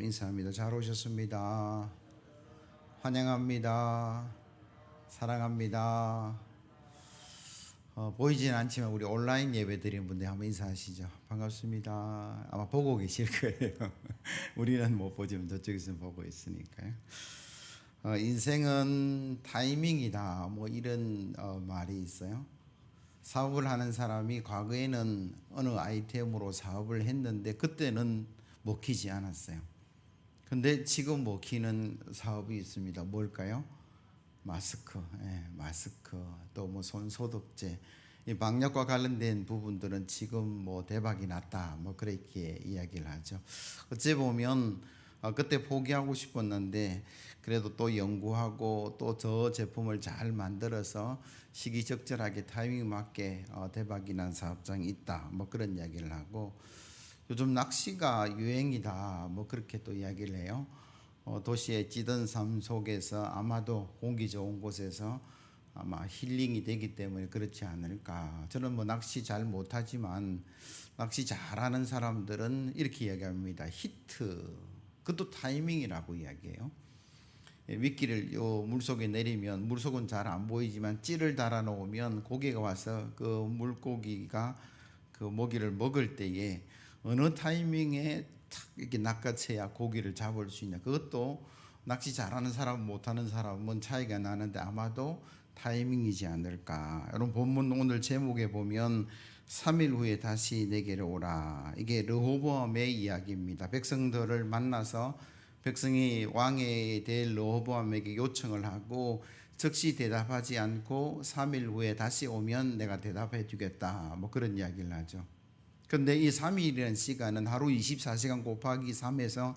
인사합니다. 잘 오셨습니다. 환영합니다. 사랑합니다. 보이지는 않지만 우리 온라인 예배 드리는 분들 한번 인사하시죠. 반갑습니다. 아마 보고 계실 거예요. 우리는 못 보지만 저쪽에서 보고 있으니까요. 인생은 타이밍이다. 뭐 이런 말이 있어요. 사업을 하는 사람이 과거에는 어느 아이템으로 사업을 했는데 그때는 먹히지 않았어요. 근데 지금 먹히는 사업이 있습니다. 뭘까요? 마스크, 마스크, 또 뭐 손소독제, 이 방역과 관련된 부분들은 지금 뭐 대박이 났다, 뭐 그렇게 이야기를 하죠. 어찌 보면 그때 포기하고 싶었는데 그래도 또 연구하고 또 저 제품을 잘 만들어서 시기적절하게 타이밍 맞게 대박이 난 사업장이 있다, 뭐 그런 이야기를 하고, 요즘 낚시가 유행이다, 뭐 그렇게 또 이야기를 해요. 도시의 찌든 삶 속에서 아마도 공기 좋은 곳에서 아마 힐링이 되기 때문에 그렇지 않을까. 저는 뭐 낚시 잘 못하지만 낚시 잘하는 사람들은 이렇게 이야기합니다. 히트, 그것도 타이밍이라고 이야기해요. 미끼를 요 물속에 내리면 물속은 잘 안 보이지만 찌를 달아 놓으면 고기가 와서 그 물고기가 그 모기를 먹을 때에 어느 타이밍에 탁 이렇게 낚아채야 고기를 잡을 수 있냐. 그것도 낚시 잘하는 사람 못하는 사람은 차이가 나는데 아마도 타이밍이지 않을까. 여러분 본문 오늘 제목에 보면 3일 후에 다시 내게로 오라. 이게 르호보암의 이야기입니다. 백성들을 만나서 백성이 왕에 대해 르호보암에게 요청을 하고 즉시 대답하지 않고 3일 후에 다시 오면 내가 대답해 주겠다, 뭐 그런 이야기를 하죠. 그런데 이 3일이라는 시간은 하루 24시간 곱하기 3에서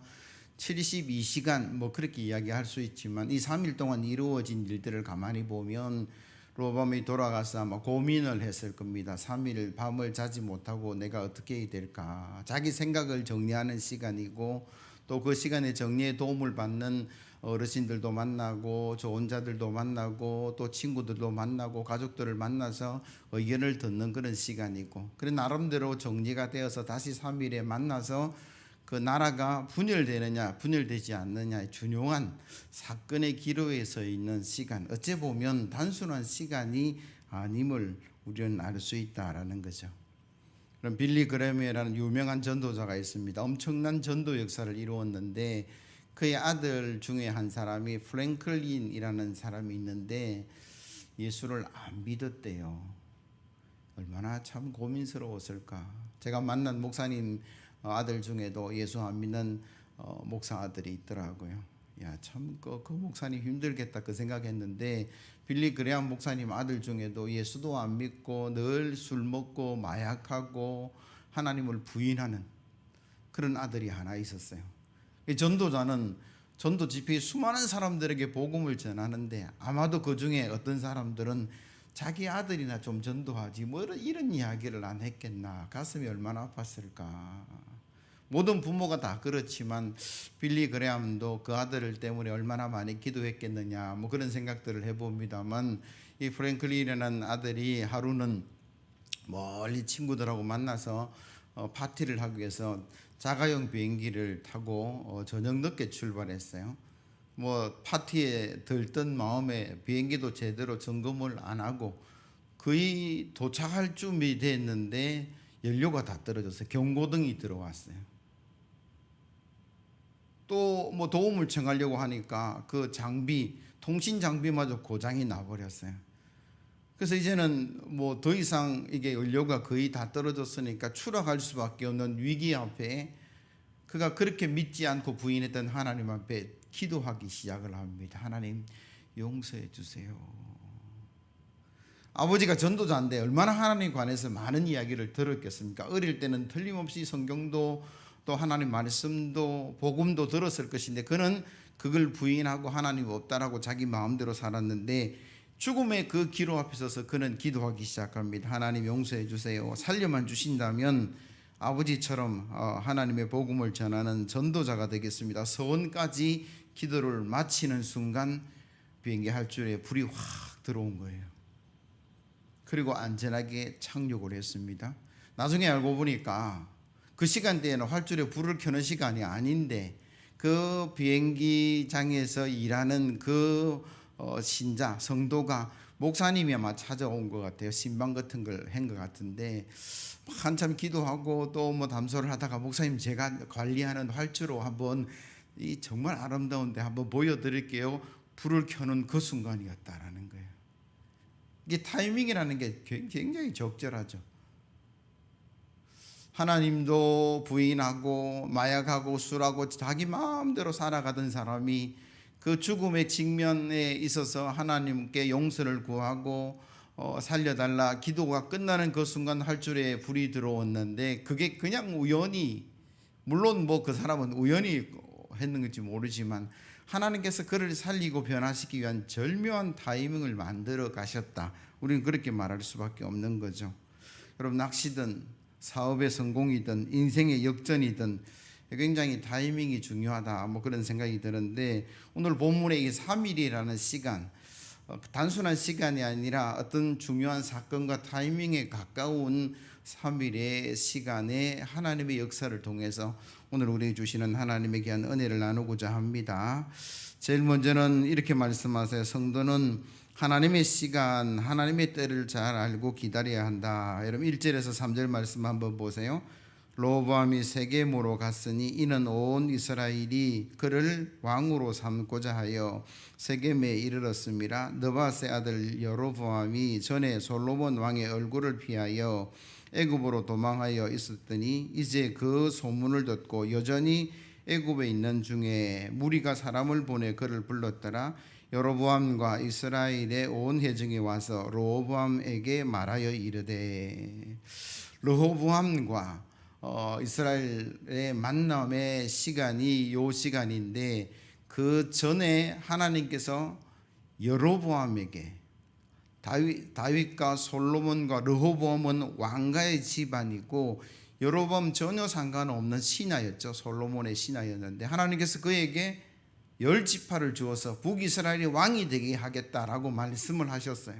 72시간, 뭐 그렇게 이야기할 수 있지만 이 3일 동안 이루어진 일들을 가만히 보면 르호보암이 돌아가서 아마 고민을 했을 겁니다. 3일 밤을 자지 못하고 내가 어떻게 해야 될까. 자기 생각을 정리하는 시간이고 또 그 시간에 정리에 도움을 받는 어르신들도 만나고 좋은 자들도 만나고 또 친구들도 만나고 가족들을 만나서 의견을 듣는 그런 시간이고, 그래 나름대로 정리가 되어서 다시 3일에 만나서 그 나라가 분열되느냐 분열되지 않느냐의 중요한 사건의 기로에 서 있는 시간, 어찌 보면 단순한 시간이 아님을 우리는 알 수 있다라는 거죠. 그럼 빌리 그레이엄이라는 유명한 전도자가 있습니다. 엄청난 전도 역사를 이루었는데 그의 아들 중에 한 사람이 프랭클린이라는 사람이 있는데 예수를 안 믿었대요. 얼마나 참 고민스러웠을까. 제가 만난 목사님 아들 중에도 예수 안 믿는 목사 아들이 있더라고요. 야, 참 그 목사님 힘들겠다 그 생각했는데 빌리 그레이엄 목사님 아들 중에도 예수도 안 믿고 늘 술 먹고 마약하고 하나님을 부인하는 그런 아들이 하나 있었어요. 이 전도자는 전도 집회에 수많은 사람들에게 복음을 전하는데 아마도 그 중에 어떤 사람들은 자기 아들이나 좀 전도하지 뭐 이런 이야기를 안 했겠나. 가슴이 얼마나 아팠을까. 모든 부모가 다 그렇지만 빌리 그레이엄도 그 아들 때문에 얼마나 많이 기도했겠느냐, 뭐 그런 생각들을 해봅니다만, 이 프랭클린이라는 아들이 하루는 멀리 친구들하고 만나서 파티를 하기 위해서 자가용 비행기를 타고 저녁 늦게 출발했어요. 뭐 파티에 들뜬 마음에 비행기도 제대로 점검을 안 하고 거의 도착할 준비 됐는데 연료가 다 떨어져서 경고등이 들어왔어요. 또 뭐 도움을 청하려고 하니까 그 장비, 통신 장비마저 고장이 나버렸어요. 그래서 이제는 뭐 더 이상 이게 연료가 거의 다 떨어졌으니까 추락할 수밖에 없는 위기 앞에 그가 그렇게 믿지 않고 부인했던 하나님 앞에 기도하기 시작을 합니다. 하나님 용서해 주세요. 아버지가 전도자인데 얼마나 하나님에 관해서 많은 이야기를 들었겠습니까? 어릴 때는 틀림없이 성경도 또 하나님 말씀도 복음도 들었을 것인데 그는 그걸 부인하고 하나님 없다라고 자기 마음대로 살았는데 죽음의 그 기로 앞에 서서 그는 기도하기 시작합니다. 하나님 용서해 주세요. 살려만 주신다면 아버지처럼 하나님의 복음을 전하는 전도자가 되겠습니다. 서원까지 기도를 마치는 순간 비행기 활주로에 불이 확 들어온 거예요. 그리고 안전하게 착륙을 했습니다. 나중에 알고 보니까 그 시간대에는 활주로에 불을 켜는 시간이 아닌데 그 비행기장에서 일하는 그 신자 성도가 목사님이 아마 찾아온 것 같아요. 신방 같은 걸 한 것 같은데 한참 기도하고 또 뭐 담소를 하다가 목사님 제가 관리하는 활주로 한번 이 정말 아름다운데 한번 보여드릴게요. 불을 켜는 그 순간이었다라는 거예요. 이게 타이밍이라는 게 굉장히 적절하죠. 하나님도 부인하고 마약하고 술하고 자기 마음대로 살아가던 사람이 그 죽음의 직면에 있어서 하나님께 용서를 구하고 살려달라 기도가 끝나는 그 순간 활주로에 불이 들어왔는데 그게 그냥 우연히, 물론 뭐 그 사람은 우연히 했는 건지 모르지만 하나님께서 그를 살리고 변화시키기 위한 절묘한 타이밍을 만들어 가셨다. 우리는 그렇게 말할 수밖에 없는 거죠. 여러분, 낚시든 사업의 성공이든 인생의 역전이든 굉장히 타이밍이 중요하다, 뭐 그런 생각이 드는데, 오늘 본문의 이 3일이라는 시간, 단순한 시간이 아니라 어떤 중요한 사건과 타이밍에 가까운 3일의 시간에 하나님의 역사를 통해서 오늘 우리에게 주시는 하나님의 귀한 은혜를 나누고자 합니다. 제일 먼저는 이렇게 말씀하세요. 성도는 하나님의 시간, 하나님의 때를 잘 알고 기다려야 한다. 여러분 1절에서 3절 말씀 한번 보세요. 로보암이 세겜으로 갔으니 이는 온 이스라엘이 그를 왕으로 삼고자 하여 세겜에 이르렀습니다. 느밧의 아들 여로보암이 전에 솔로몬 왕의 얼굴을 피하여 애굽으로 도망하여 있었더니 이제 그 소문을 듣고 여전히 애굽에 있는 중에 무리가 사람을 보내 그를 불렀더라. 여로보암과 이스라엘의 온 회중이 와서 르호보암에게 말하여 이르되, 르호보암과 이스라엘의 만남의 시간이 요 시간인데, 그 전에 하나님께서 여로보암에게, 다윗과 솔로몬과 르호보암은 왕가의 집안이고 여로보암 전혀 상관없는 신하였죠. 솔로몬의 신하였는데 하나님께서 그에게 10지파를 주어서 북이스라엘이 왕이 되게 하겠다라고 말씀을 하셨어요.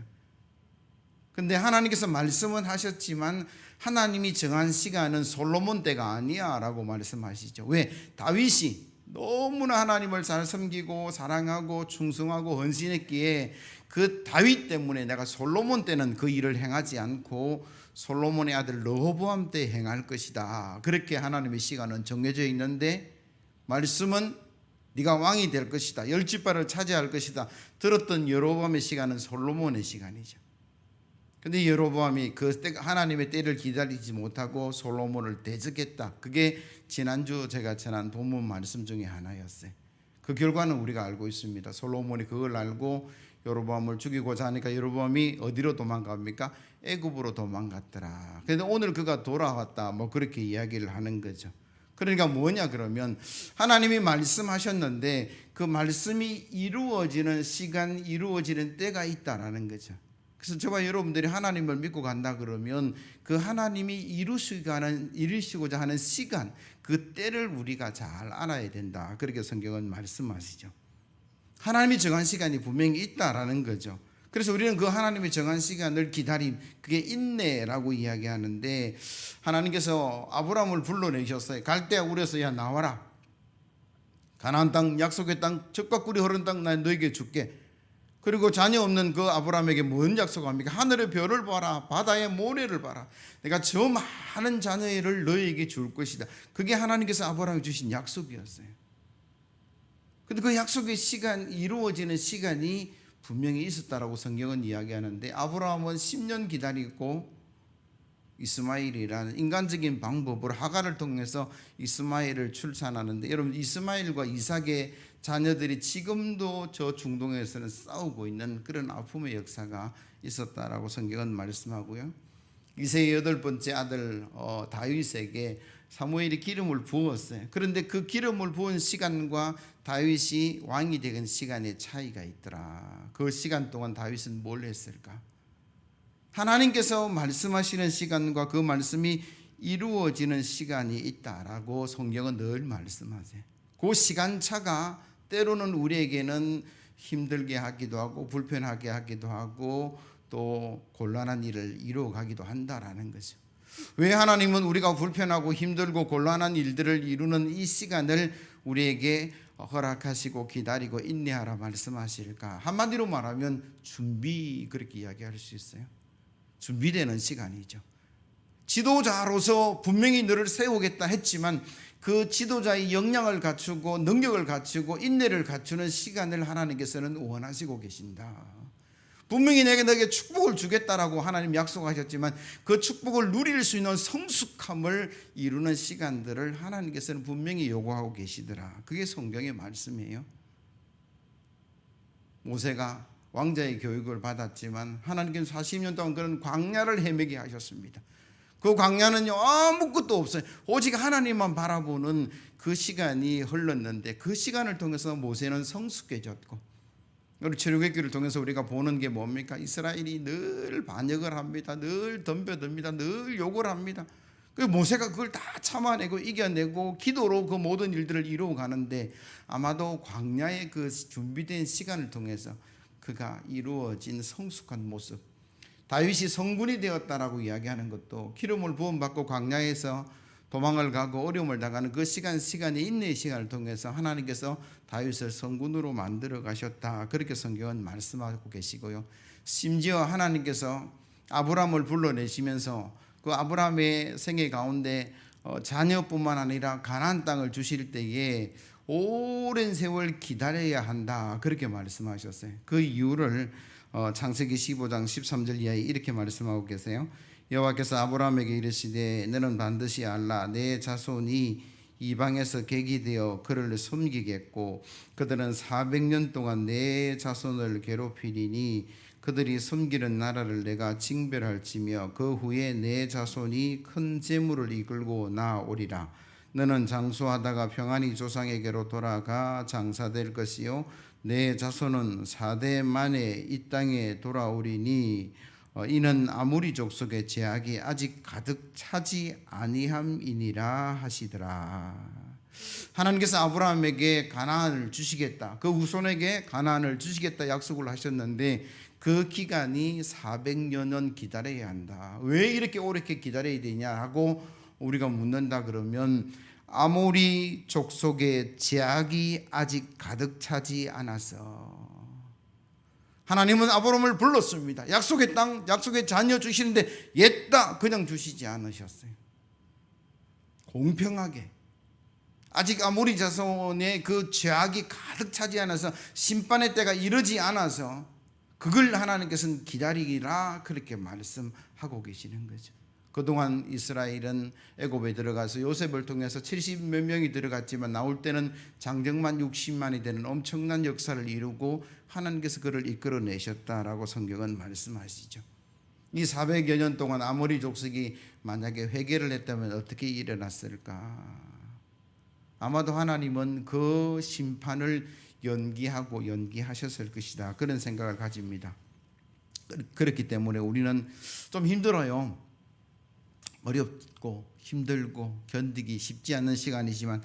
근데 하나님께서 말씀은 하셨지만 하나님이 정한 시간은 솔로몬 때가 아니야 라고 말씀하시죠. 왜? 다윗이 너무나 하나님을 잘 섬기고 사랑하고 충성하고 헌신했기에 그 다윗 때문에 내가 솔로몬 때는 그 일을 행하지 않고 솔로몬의 아들 르호보암 때 행할 것이다. 그렇게 하나님의 시간은 정해져 있는데, 말씀은 네가 왕이 될 것이다, 10지파를 차지할 것이다 들었던 여로보암의 시간은 솔로몬의 시간이죠. 근데 여로보암이 그 하나님의 때를 기다리지 못하고 솔로몬을 대적했다. 그게 지난주 제가 전한 본문 말씀 중에 하나였어요. 그 결과는 우리가 알고 있습니다. 솔로몬이 그걸 알고 여로보암을 죽이고자 하니까 여로보암이 어디로 도망갑니까? 애굽으로 도망갔더라. 그런데 오늘 그가 돌아왔다, 뭐 그렇게 이야기를 하는 거죠. 그러니까 뭐냐 그러면, 하나님이 말씀하셨는데 그 말씀이 이루어지는 시간, 이루어지는 때가 있다라는 거죠. 그래서 저와 여러분들이 하나님을 믿고 간다 그러면 그 하나님이 이루시고자 하는 시간, 그 때를 우리가 잘 알아야 된다. 그렇게 성경은 말씀하시죠. 하나님이 정한 시간이 분명히 있다라는 거죠. 그래서 우리는 그 하나님이 정한 시간을 기다림, 그게 인내라고 이야기하는데, 하나님께서 아브라함을 불러내셨어요. 갈대아 우에서 야 나와라, 가나안 땅, 약속의 땅, 젖과 꿀이 흐르는 땅 나 너에게 줄게. 그리고 자녀 없는 그 아브라함에게 뭔 약속합니까? 하늘의 별을 봐라, 바다의 모래를 봐라, 내가 저 많은 자녀를 너에게 줄 것이다. 그게 하나님께서 아브라함에 주신 약속이었어요. 근데 그 약속의 시간, 이루어지는 시간이 분명히 있었다라고 성경은 이야기하는데, 아브라함은 10년 기다리고 이스마엘이라는 인간적인 방법으로 하갈을 통해서 이스마엘을 출산하는데, 여러분 이스마엘과 이삭의 자녀들이 지금도 저 중동에서는 싸우고 있는 그런 아픔의 역사가 있었다라고 성경은 말씀하고요. 이새의 8번째 아들 다윗에게 사무엘이 기름을 부었어요. 그런데 그 기름을 부은 시간과 다윗이 왕이 된 시간의 차이가 있더라. 그 시간 동안 다윗은 뭘 했을까? 하나님께서 말씀하시는 시간과 그 말씀이 이루어지는 시간이 있다라고 성경은 늘 말씀하세요. 그 시간차가 때로는 우리에게는 힘들게 하기도 하고 불편하게 하기도 하고 또 곤란한 일을 이루어가기도 한다라는 거죠. 왜 하나님은 우리가 불편하고 힘들고 곤란한 일들을 이루는 이 시간을 우리에게 허락하시고 기다리고 인내하라 말씀하실까? 한마디로 말하면 준비, 그렇게 이야기할 수 있어요. 준비되는 시간이죠. 지도자로서 분명히 너를 세우겠다 했지만 그 지도자의 역량을 갖추고 능력을 갖추고 인내를 갖추는 시간을 하나님께서는 원하시고 계신다. 분명히 너에게 축복을 주겠다라고 하나님 약속하셨지만 그 축복을 누릴 수 있는 성숙함을 이루는 시간들을 하나님께서는 분명히 요구하고 계시더라. 그게 성경의 말씀이에요. 모세가 왕자의 교육을 받았지만 하나님께서 40년 동안 그런 광야를 헤매게 하셨습니다. 그 광야는요, 아무것도 없어요. 오직 하나님만 바라보는 그 시간이 흘렀는데 그 시간을 통해서 모세는 성숙해졌고, 우리 출애굽기를 통해서 우리가 보는 게 뭡니까? 이스라엘이 늘 반역을 합니다. 늘 덤벼듭니다. 늘 욕을 합니다. 그 모세가 그걸 다 참아내고 이겨내고 기도로 그 모든 일들을 이루어 가는데, 아마도 광야의 그 준비된 시간을 통해서 그가 이루어진 성숙한 모습, 다윗이 성군이 되었다라고 이야기하는 것도 기름을 부음받고 광야에서 도망을 가고 어려움을 당하는 그 시간이 인내의 시간을 통해서 하나님께서 다윗을 성군으로 만들어 가셨다. 그렇게 성경은 말씀하고 계시고요. 심지어 하나님께서 아브라함을 불러내시면서 그 아브라함의 생애 가운데 자녀뿐만 아니라 가나안 땅을 주실 때에 오랜 세월 기다려야 한다. 그렇게 말씀하셨어요. 그 이유를 창세기 15장 13절 이하에 이렇게 말씀하고 계세요. 여호와께서 아브라함에게 이르시되 너는 반드시 알라. 내 자손이 이방에서 객이 되어 그를 섬기겠고 그들은 400년 동안 내 자손을 괴롭히리니 그들이 섬기는 나라를 내가 징별할지며 그 후에 내 자손이 큰 재물을 이끌고 나오리라. 너는 장수하다가 평안히 조상에게로 돌아가 장사될 것이요 내 자손은 4대 만에 이 땅에 돌아오리니 이는 아무리 족속의 제약이 아직 가득 차지 아니함이니라 하시더라. 하나님께서 아브라함에게 가나안을 주시겠다, 그 후손에게 가나안을 주시겠다 약속을 하셨는데 그 기간이 400여년 기다려야 한다. 왜 이렇게 오래 기다려야 되냐 하고 우리가 묻는다 그러면, 아모리 족속의 제약이 아직 가득 차지 않아서. 하나님은 아브라함을 불렀습니다. 약속의 땅, 약속의 자녀 주시는데 옛다 그냥 주시지 않으셨어요. 공평하게, 아직 아모리 자손의 그 죄악이 가득 차지 않아서 심판의 때가 이르지 않아서 그걸 하나님께서는 기다리라 그렇게 말씀하고 계시는 거죠. 그동안 이스라엘은 애굽에 들어가서 요셉을 통해서 70몇 명이 들어갔지만 나올 때는 장정만 60만이 되는 엄청난 역사를 이루고 하나님께서 그를 이끌어내셨다라고 성경은 말씀하시죠. 이 400여 년 동안 아모리 족속이 만약에 회개를 했다면 어떻게 일어났을까? 아마도 하나님은 그 심판을 연기하셨을 것이다, 그런 생각을 가집니다. 그렇기 때문에 우리는 좀 힘들어요. 어렵고 힘들고 견디기 쉽지 않는 시간이지만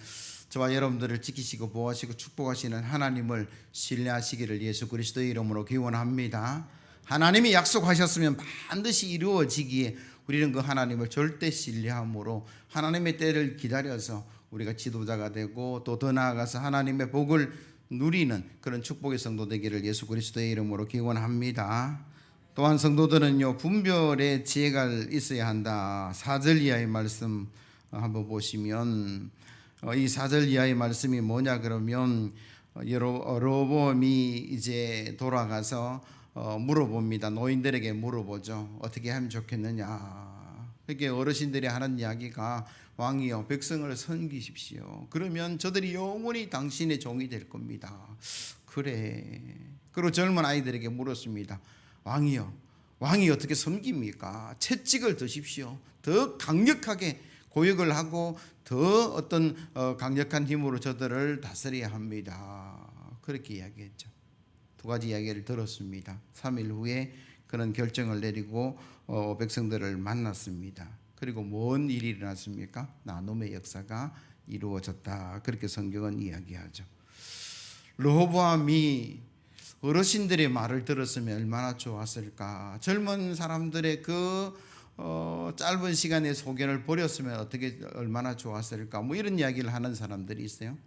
저와 여러분들을 지키시고 보호하시고 축복하시는 하나님을 신뢰하시기를 예수 그리스도의 이름으로 기원합니다. 하나님이 약속하셨으면 반드시 이루어지기에 우리는 그 하나님을 절대 신뢰함으로 하나님의 때를 기다려서 우리가 지도자가 되고 또 더 나아가서 하나님의 복을 누리는 그런 축복의 성도 되기를 예수 그리스도의 이름으로 기원합니다. 또한 성도들은요, 분별의 지혜가 있어야 한다. 4절 이하의 말씀 한번 보시면, 이 4절 이하의 말씀이 뭐냐 그러면 여로보암이 이제 돌아가서 물어봅니다. 노인들에게 물어보죠. 어떻게 하면 좋겠느냐. 그렇게 어르신들이 하는 이야기가, 왕이여 백성을 섬기십시오. 그러면 저들이 영원히 당신의 종이 될 겁니다. 그래. 그리고 젊은 아이들에게 물었습니다. 왕이여, 왕이 어떻게 섬깁니까? 채찍을 드십시오. 더 강력하게 고역을 하고 더 어떤 강력한 힘으로 저들을 다스려야 합니다. 그렇게 이야기했죠. 두 가지 이야기를 들었습니다. 3일 후에 그런 결정을 내리고 백성들을 만났습니다. 그리고 뭔 일이 일어났습니까? 나눔의 역사가 이루어졌다. 그렇게 성경은 이야기하죠. 르호보암이 어르신들의 말을 들었으면 얼마나 좋았을까. 젊은 사람들의 그 짧은 시간에 소견을 버렸으면 어떻게 얼마나 좋았을까. 뭐 이런 이야기를 하는 사람들이 있어요.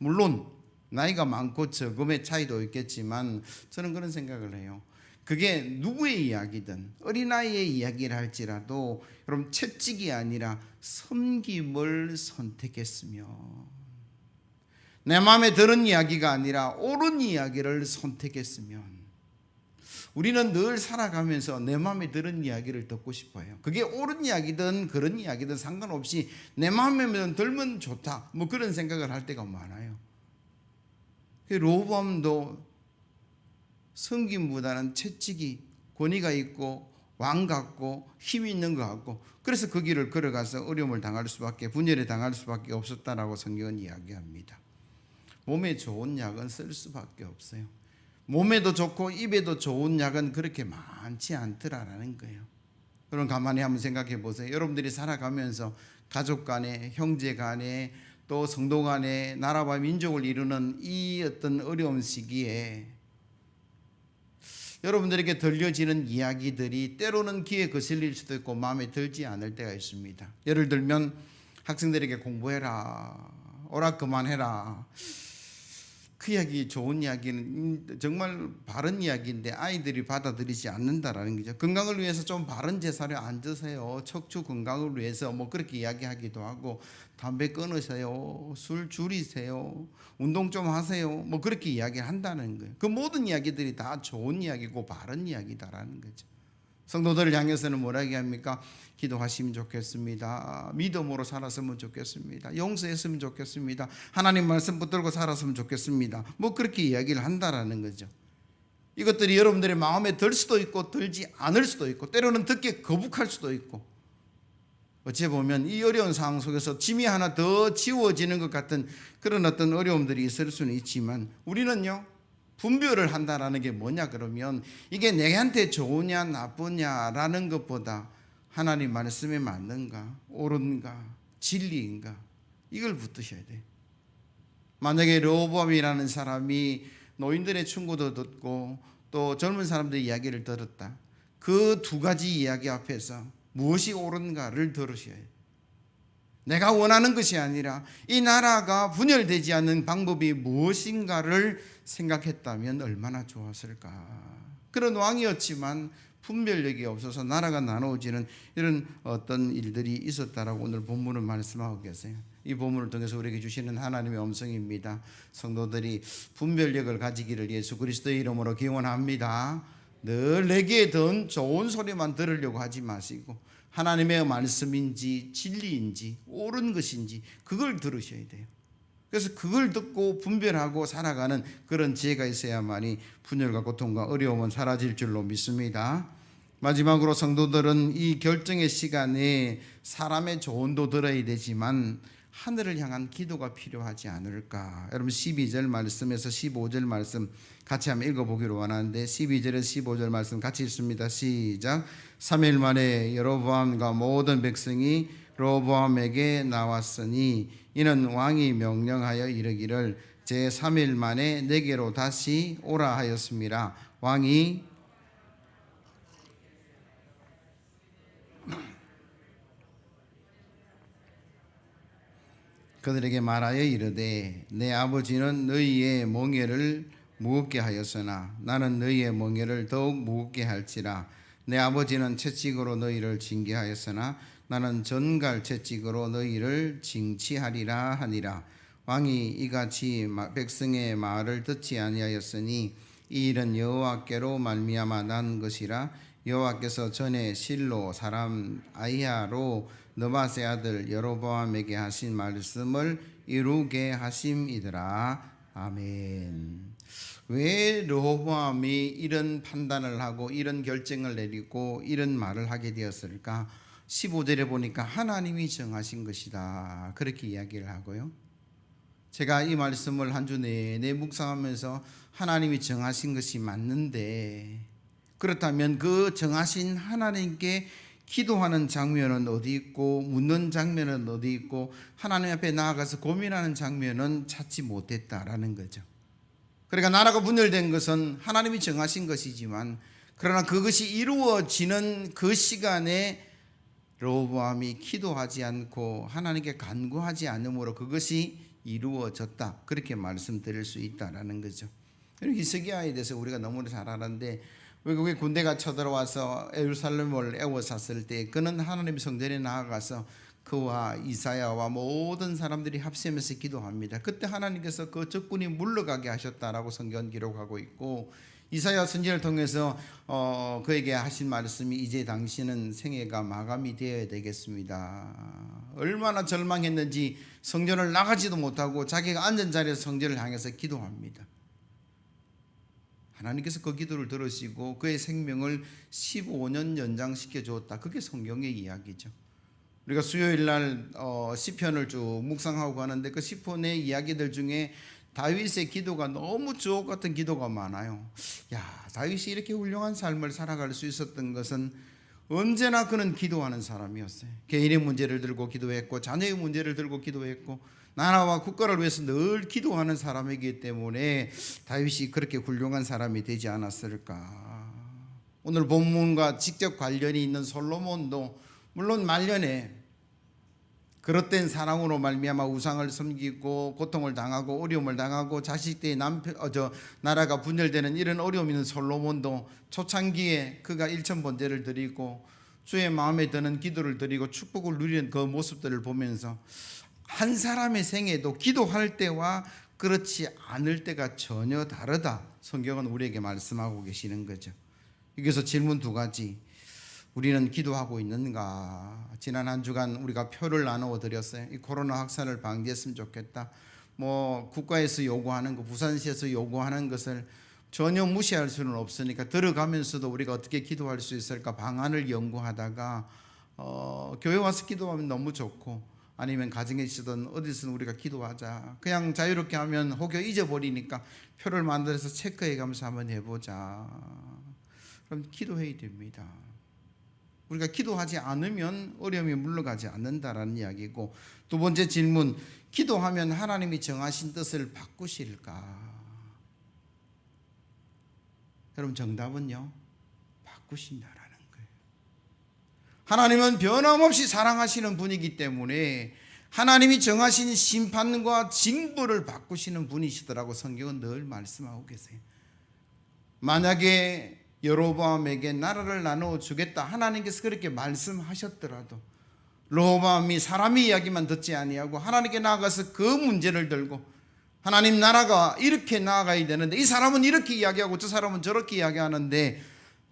물론 나이가 많고 적음의 차이도 있겠지만 저는 그런 생각을 해요. 그게 누구의 이야기든 어린아이의 이야기를 할지라도 여러분 채찍이 아니라 섬김을 선택했으며 내 마음에 드는 이야기가 아니라 옳은 이야기를 선택했으면 우리는 늘 살아가면서 내 마음에 드는 이야기를 듣고 싶어요. 그게 옳은 이야기든 그런 이야기든 상관없이 내 마음에 들면 좋다 뭐 그런 생각을 할 때가 많아요. 로보암도 섬김보다는 채찍이 권위가 있고 왕 같고 힘이 있는 것 같고 그래서 그 길을 걸어가서 어려움을 당할 수밖에 분열에 당할 수밖에 없었다라고 성경은 이야기합니다. 몸에 좋은 약은 쓸 수밖에 없어요. 몸에도 좋고 입에도 좋은 약은 그렇게 많지 않더라라는 거예요. 여러분 가만히 한번 생각해 보세요. 여러분들이 살아가면서 가족 간에 형제 간에 또 성도 간에 나라와 민족을 이루는 이 어떤 어려운 시기에 여러분들에게 들려지는 이야기들이 때로는 귀에 거슬릴 수도 있고 마음에 들지 않을 때가 있습니다. 예를 들면 학생들에게 공부해라, 오락 그만해라. 그 이야기 좋은 이야기는 정말 바른 이야기인데 아이들이 받아들이지 않는다라는 거죠. 건강을 위해서 좀 바른 제사를 안 드세요. 척추 건강을 위해서 뭐 그렇게 이야기하기도 하고 담배 끊으세요. 술 줄이세요. 운동 좀 하세요. 뭐 그렇게 이야기한다는 거예요. 그 모든 이야기들이 다 좋은 이야기고 바른 이야기다라는 거죠. 성도들을 향해서는 뭐라 얘기합니까? 기도하시면 좋겠습니다. 믿음으로 살았으면 좋겠습니다. 용서했으면 좋겠습니다. 하나님 말씀 붙들고 살았으면 좋겠습니다. 뭐 그렇게 이야기를 한다라는 거죠. 이것들이 여러분들의 마음에 들 수도 있고 들지 않을 수도 있고 때로는 듣기 거북할 수도 있고 어찌 보면 이 어려운 상황 속에서 짐이 하나 더 지워지는 것 같은 그런 어떤 어려움들이 있을 수는 있지만 우리는요 분별을 한다라는 게 뭐냐 그러면 이게 내한테 좋으냐 나쁘냐라는 것보다 하나님 말씀에 맞는가 옳은가 진리인가 이걸 붙드셔야 돼요. 만약에 르호보암이라는 사람이 노인들의 충고도 듣고 또 젊은 사람들의 이야기를 들었다. 그 두 가지 이야기 앞에서 무엇이 옳은가를 들으셔야 해요. 내가 원하는 것이 아니라 이 나라가 분열되지 않는 방법이 무엇인가를 생각했다면 얼마나 좋았을까. 그런 왕이었지만 분별력이 없어서 나라가 나누어지는 이런 어떤 일들이 있었다라고 오늘 본문을 말씀하고 계세요. 이 본문을 통해서 우리에게 주시는 하나님의 음성입니다. 성도들이 분별력을 가지기를 예수 그리스도의 이름으로 기원합니다. 늘 내게 더 좋은 소리만 들으려고 하지 마시고 하나님의 말씀인지 진리인지 옳은 것인지 그걸 들으셔야 돼요. 그래서 그걸 듣고 분별하고 살아가는 그런 지혜가 있어야만이 분열과 고통과 어려움은 사라질 줄로 믿습니다. 마지막으로 성도들은 이 결정의 시간에 사람의 조언도 들어야 되지만 하늘을 향한 기도가 필요하지 않을까. 여러분 12절 말씀에서 15절 말씀 같이 한번 읽어보기로 원하는데 12절에서 15절 말씀 같이 읽습니다. 시작. 3일 만에 여로보암과 모든 백성이 르호보암에게 나왔으니 이는 왕이 명령하여 이르기를 제3일 만에 내게로 다시 오라 하였습니다. 왕이 그들에게 말하여 이르되 내 아버지는 너희의 멍에를 무겁게 하였으나 나는 너희의 멍에를 더욱 무겁게 할지라. 내 아버지는 채찍으로 너희를 징계하였으나 나는 전갈 채찍으로 너희를 징치하리라 하니라. 왕이 이같이 백성의 말을 듣지 아니하였으니 이 일은 여호와께로 말미암아 난 것이라. 여호와께서 전에 실로 사람 아히야로 느밧의 아들 여로보암에게 하신 말씀을 이루게 하심이더라. 아멘. 왜 르호보암이 이런 판단을 하고 이런 결정을 내리고 이런 말을 하게 되었을까? 15절에 보니까 하나님이 정하신 것이다 그렇게 이야기를 하고요. 제가 이 말씀을 한 주 내내 묵상하면서 하나님이 정하신 것이 맞는데 그렇다면 그 정하신 하나님께 기도하는 장면은 어디 있고 묻는 장면은 어디 있고 하나님 앞에 나아가서 고민하는 장면은 찾지 못했다라는 거죠. 그러니까 나라가 분열된 것은 하나님이 정하신 것이지만 그러나 그것이 이루어지는 그 시간에 르호보암이 기도하지 않고 하나님께 간구하지 않으므로 그것이 이루어졌다. 그렇게 말씀드릴 수 있다라는 거죠. 히스기야에 대해서 우리가 너무나 잘 아는데 외국의 군대가 쳐들어와서 예루살렘을 에워쌌을 때 그는 하나님 성전에 나아가서 그와 이사야와 모든 사람들이 합심해서 기도합니다. 그때 하나님께서 그 적군이 물러가게 하셨다라고 성경은 기록하고 있고, 이사야 선지자를 통해서 그에게 하신 말씀이 이제 당신은 생애가 마감이 되어야 되겠습니다. 얼마나 절망했는지 성전을 나가지도 못하고 자기가 앉은 자리에서 성전을 향해서 기도합니다. 하나님께서 그 기도를 들으시고 그의 생명을 15년 연장시켜 주었다. 그게 성경의 이야기죠. 우리가 수요일 날 시편을 쭉 묵상하고 가는데 그 시편의 이야기들 중에 다윗의 기도가 너무 주옥 같은 기도가 많아요. 다윗이 이렇게 훌륭한 삶을 살아갈 수 있었던 것은 언제나 그는 기도하는 사람이었어요. 개인의 문제를 들고 기도했고 자녀의 문제를 들고 기도했고 나라와 국가를 위해서 늘 기도하는 사람이기 때문에 다윗이 그렇게 훌륭한 사람이 되지 않았을까. 오늘 본문과 직접 관련이 있는 솔로몬도 물론 말년에 그릇된 사랑으로 말미암아 우상을 섬기고 고통을 당하고 어려움을 당하고 자식들의 나라가 분열되는 이런 어려움이 있는 솔로몬도 초창기에 그가 일천번제를 드리고 주의 마음에 드는 기도를 드리고 축복을 누리는 그 모습들을 보면서 한 사람의 생애도 기도할 때와 그렇지 않을 때가 전혀 다르다. 성경은 우리에게 말씀하고 계시는 거죠. 여기서 질문 두 가지. 우리는 기도하고 있는가? 지난 한 주간 우리가 표를 나누어 드렸어요. 이 코로나 확산을 방지했으면 좋겠다. 국가에서 요구하는 거, 부산시에서 요구하는 것을 전혀 무시할 수는 없으니까 들어가면서도 우리가 어떻게 기도할 수 있을까 방안을 연구하다가 교회 와서 기도하면 너무 좋고, 아니면 가정에 있든 어디서든 우리가 기도하자. 그냥 자유롭게 하면 혹여 잊어버리니까 표를 만들어서 체크해 가면서 한번 해보자. 그럼 기도해야 됩니다. 우리가 기도하지 않으면 어려움이 물러가지 않는다라는 이야기고, 두 번째 질문, 기도하면 하나님이 정하신 뜻을 바꾸실까? 여러분, 정답은요, 바꾸신다라는 거예요. 하나님은 변함없이 사랑하시는 분이기 때문에 하나님이 정하신 심판과 징벌을 바꾸시는 분이시더라고 성경은 늘 말씀하고 계세요. 만약에 여로보암에게 나라를 나누어 주겠다 하나님께서 그렇게 말씀하셨더라도 르호보암이 사람의 이야기만 듣지 아니하고 하나님께 나아가서 그 문제를 들고, 하나님 나라가 이렇게 나아가야 되는데 이 사람은 이렇게 이야기하고 저 사람은 저렇게 이야기하는데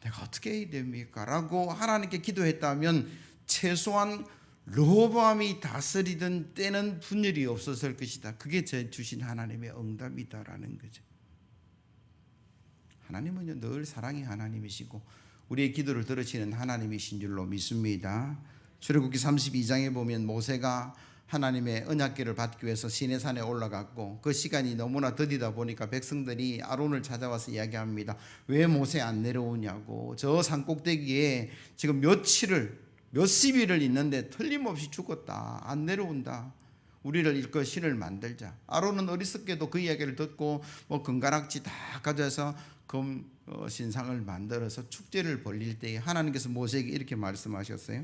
내가 어떻게 해야 됩니까? 라고 하나님께 기도했다면 최소한 르호보암이 다스리던 때는 분열이 없었을 것이다. 그게 제 주신 하나님의 응답이다라는 거죠. 하나님은 늘 사랑의 하나님이시고 우리의 기도를 들으시는 하나님이신 줄로 믿습니다. 출애굽기 32장에 보면 모세가 하나님의 언약궤를 받기 위해서 시내산에 올라갔고 그 시간이 너무나 더디다 보니까 백성들이 아론을 찾아와서 이야기합니다. 왜 모세 안 내려오냐고. 저 산꼭대기에 지금 몇십 일을 있는데 틀림없이 죽었다. 안 내려온다. 우리를 일컬 신을 만들자. 아론은 어리석게도 그 이야기를 듣고 금가락지 다 가져와서 신상을 만들어서 축제를 벌릴 때에 하나님께서 모세에게 이렇게 말씀하셨어요.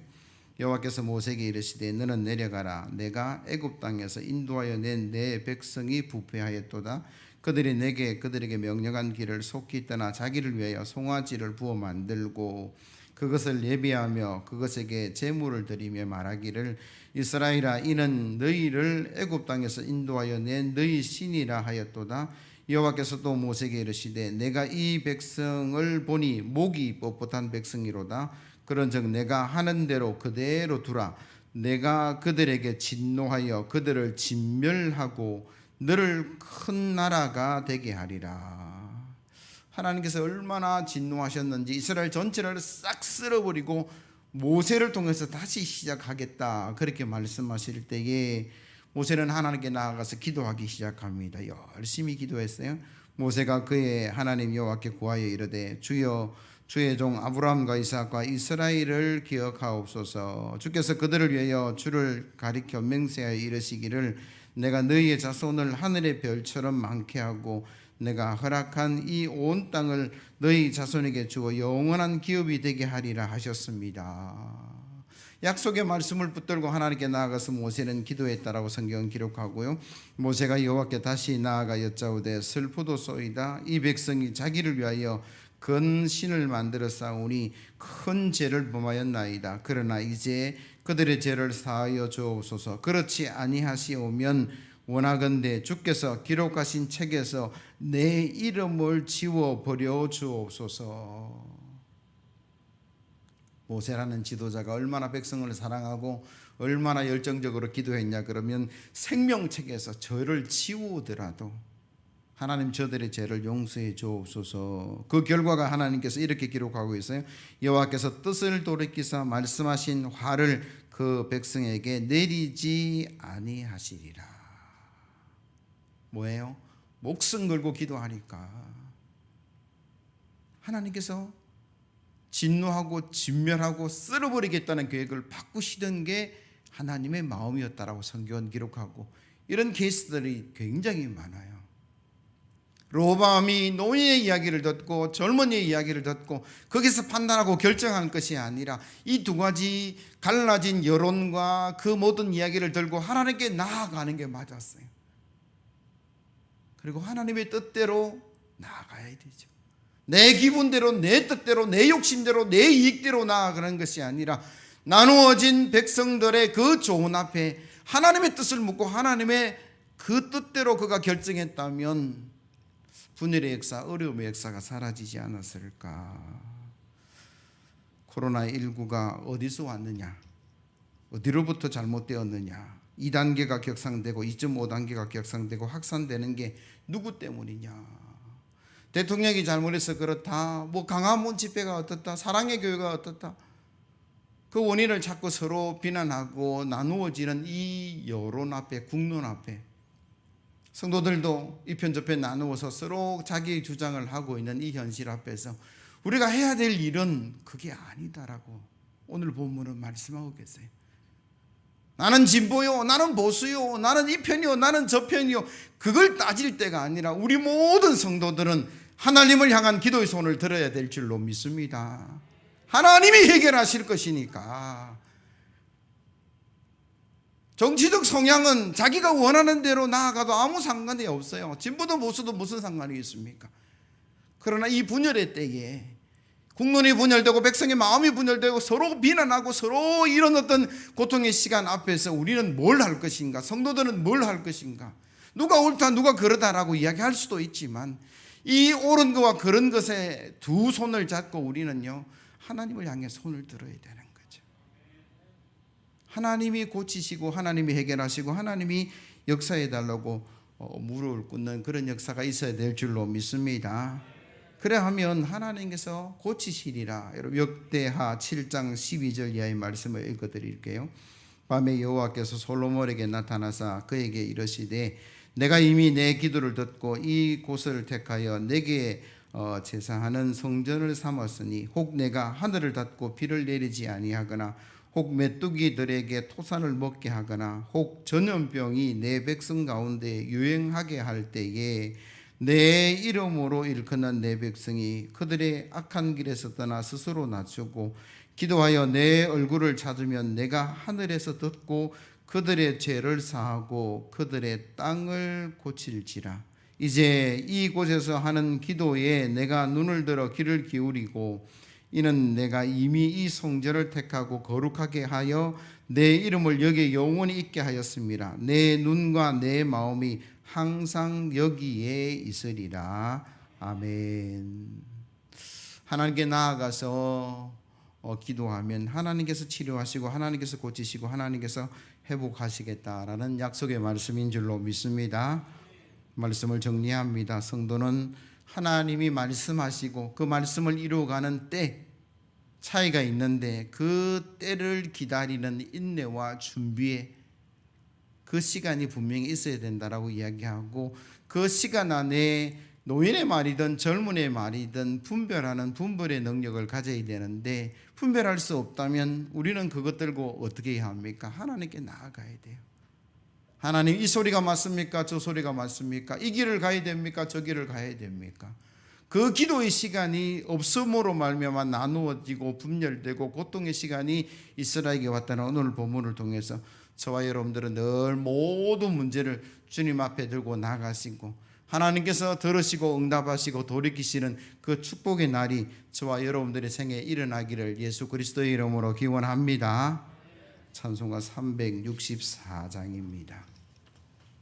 여호와께서 모세에게 이르시되 너는 내려가라. 내가 애굽 땅에서 인도하여 낸 내 백성이 부패하였도다. 그들이 내게 그들에게 명령한 길을 속히 떠나 자기를 위하여 송아지를 부어 만들고 그것을 예비하며 그것에게 제물을 드리며 말하기를 이스라엘아 이는 너희를 애굽 땅에서 인도하여 낸 너희 신이라 하였도다. 여호와께서 또 모세에게 이르시되 내가 이 백성을 보니 목이 뻣뻣한 백성이로다. 그런즉 내가 하는 대로 그대로 두라. 내가 그들에게 진노하여 그들을 진멸하고 너를 큰 나라가 되게 하리라. 하나님께서 얼마나 진노하셨는지 이스라엘 전체를 싹 쓸어버리고 모세를 통해서 다시 시작하겠다 그렇게 말씀하실 때에 모세는 하나님께 나아가서 기도하기 시작합니다. 열심히 기도했어요. 모세가 그의 하나님 여호와께 구하여 이르되 주여 주의 종 아브라함과 이삭과 이스라엘을 기억하옵소서. 주께서 그들을 위하여 주를 가리켜 맹세하여 이르시기를 내가 너희의 자손을 하늘의 별처럼 많게 하고 내가 허락한 이 온 땅을 너희 자손에게 주어 영원한 기업이 되게 하리라 하셨습니다. 약속의 말씀을 붙들고 하나님께 나아가서 모세는 기도했다라고 성경은 기록하고요. 모세가 여호와께 다시 나아가 여짜오되 슬프도소이다. 이 백성이 자기를 위하여 근신을 만들어 싸우니 큰 죄를 범하였나이다. 그러나 이제 그들의 죄를 사하여 주옵소서. 그렇지 아니하시오면 원하건대 주께서 기록하신 책에서 내 이름을 지워버려 주옵소서. 모세라는 지도자가 얼마나 백성을 사랑하고 얼마나 열정적으로 기도했냐 그러면 생명책에서 저를 지우더라도 하나님 저들의 죄를 용서해 주옵소서. 그 결과가 하나님께서 이렇게 기록하고 있어요. 여호와께서 뜻을 돌이키사 말씀하신 화를 그 백성에게 내리지 아니하시리라. 뭐예요? 목숨 걸고 기도하니까 하나님께서 진노하고 진멸하고 쓸어버리겠다는 계획을 바꾸시던 게 하나님의 마음이었다라고 성경은 기록하고, 이런 케이스들이 굉장히 많아요. 로밤이 노인의 이야기를 듣고 젊은이의 이야기를 듣고 거기서 판단하고 결정한 것이 아니라 이 두 가지 갈라진 여론과 그 모든 이야기를 들고 하나님께 나아가는 게 맞았어요. 그리고 하나님의 뜻대로 나아가야 되죠. 내 기분대로, 내 뜻대로, 내 욕심대로, 내 이익대로 나아가는 것이 아니라 나누어진 백성들의 그 조언 앞에 하나님의 뜻을 묻고 하나님의 그 뜻대로 그가 결정했다면 분열의 역사, 어려움의 역사가 사라지지 않았을까. 코로나19가 어디서 왔느냐, 어디로부터 잘못되었느냐, 2단계가 격상되고 2.5단계가 격상되고 확산되는 게 누구 때문이냐. 대통령이 잘못해서 그렇다, 뭐 강화문 집회가 어떻다, 사랑의 교회가 어떻다, 그 원인을 찾고 서로 비난하고 나누어지는 이 여론 앞에, 국론 앞에 성도들도 이편 저편 나누어서 서로 자기의 주장을 하고 있는 이 현실 앞에서 우리가 해야 될 일은 그게 아니다라고 오늘 본문은 말씀하고 계세요. 나는 진보요, 나는 보수요, 나는 이 편이요, 나는 저 편이요, 그걸 따질 때가 아니라 우리 모든 성도들은 하나님을 향한 기도의 손을 들어야 될 줄로 믿습니다. 하나님이 해결하실 것이니까. 정치적 성향은 자기가 원하는 대로 나아가도 아무 상관이 없어요. 진보도 보수도 무슨 상관이 있습니까? 그러나 이 분열의 때에 국론이 분열되고 백성의 마음이 분열되고 서로 비난하고 서로 이런 어떤 고통의 시간 앞에서 우리는 뭘 할 것인가, 성도들은 뭘 할 것인가, 누가 옳다 누가 그러다라고 이야기할 수도 있지만 이 옳은 것과 그런 것에 두 손을 잡고 우리는요 하나님을 향해 손을 들어야 되는 거죠. 하나님이 고치시고 하나님이 해결하시고 하나님이 역사해 달라고 무릎을 꿇는 그런 역사가 있어야 될 줄로 믿습니다. 그래 하면 하나님께서 고치시리라. 여러분 역대하 7장 12절 이하의 말씀을 읽어드릴게요. 밤에 여호와께서 솔로몬에게 나타나사 그에게 이르시되 내가 이미 내 기도를 듣고 이 곳을 택하여 내게 제사하는 성전을 삼았으니 혹 내가 하늘을 닫고 비를 내리지 아니하거나 혹 메뚜기들에게 토산을 먹게 하거나 혹 전염병이 내 백성 가운데 유행하게 할 때에 내 이름으로 일컫는 내 백성이 그들의 악한 길에서 떠나 스스로 낮추고 기도하여 내 얼굴을 찾으면 내가 하늘에서 듣고 그들의 죄를 사하고 그들의 땅을 고칠지라. 이제 이곳에서 하는 기도에 내가 눈을 들어 귀를 기울이고 이는 내가 이미 이 성전을 택하고 거룩하게 하여 내 이름을 여기에 영원히 있게 하였습니다. 내 눈과 내 마음이 항상 여기에 있으리라. 아멘. 하나님께 나아가서 기도하면 하나님께서 치료하시고 하나님께서 고치시고 하나님께서 회복하시겠다라는 약속의 말씀인 줄로 믿습니다. 말씀을 정리합니다. 성도는 하나님이 말씀하시고 그 말씀을 이루어가는 때 차이가 있는데 그 때를 기다리는 인내와 준비에 그 시간이 분명히 있어야 된다라고 이야기하고, 그 시간 안에 노인의 말이든 젊은의 말이든 분별의 능력을 가져야 되는데 분별할 수 없다면 우리는 그것 들고 어떻게 해야 합니까? 하나님께 나아가야 돼요. 하나님, 이 소리가 맞습니까? 저 소리가 맞습니까? 이 길을 가야 됩니까? 저 길을 가야 됩니까? 그 기도의 시간이 없음으로 말미암아 나누어지고 분열되고 고통의 시간이 이스라엘에게 왔다는 오늘 본문을 통해서 저와 여러분들은 늘 모든 문제를 주님 앞에 들고 나가시고 하나님께서 들으시고 응답하시고 돌이키시는 그 축복의 날이 저와 여러분들의 생애에 일어나기를 예수 그리스도의 이름으로 기원합니다. 찬송가 364장입니다.